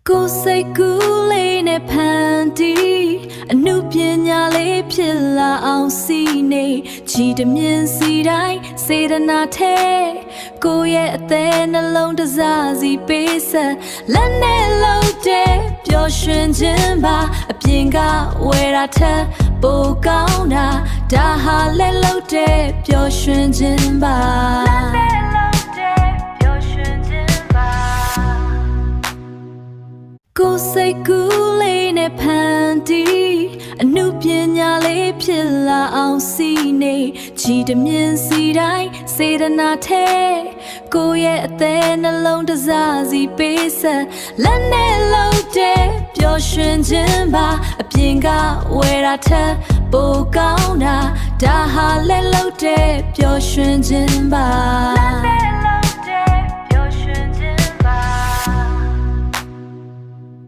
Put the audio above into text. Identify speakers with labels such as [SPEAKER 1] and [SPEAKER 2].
[SPEAKER 1] ကိုယ်စိတ်ကူးလေးနဲ့ဖန်တီးအနုပညာလေးဖြစ်လာအောင်စီနေချီတမြင်စီတိုင်းစေတနာထဲကိုယ့်ရဲ့အသေးနှလုံးတစားစီပေးဆက်လက်နဲ့လုံးတဲ့ပျော်ရွှင်ခြင်းပါအပြင်ကဝယ်တာထက်ပိုကောင်းတာဒါဟာလက်လုံးတဲ့ပျော်ရွှင်ခြင်းပါကိုယ်စိတ်ကူးလေးနဲ့ဖန်တီးအနုပညာလေးဖြစ်လာအောင်စီနေချီတမြင်စီတိုင်းစေတနာထဲကိုယ့်ရဲ့အသေးနှလုံးတစားစီပေးဆက်လက်နဲ့လုံးတဲ့ပျော်ရွှင်ခြင်းပါအပြင်ကဝယ်တာထက်ပိုကောင်းတာဒါဟာလက်လုံးတဲ့ပျော်ရွှင်ခြင်းပါ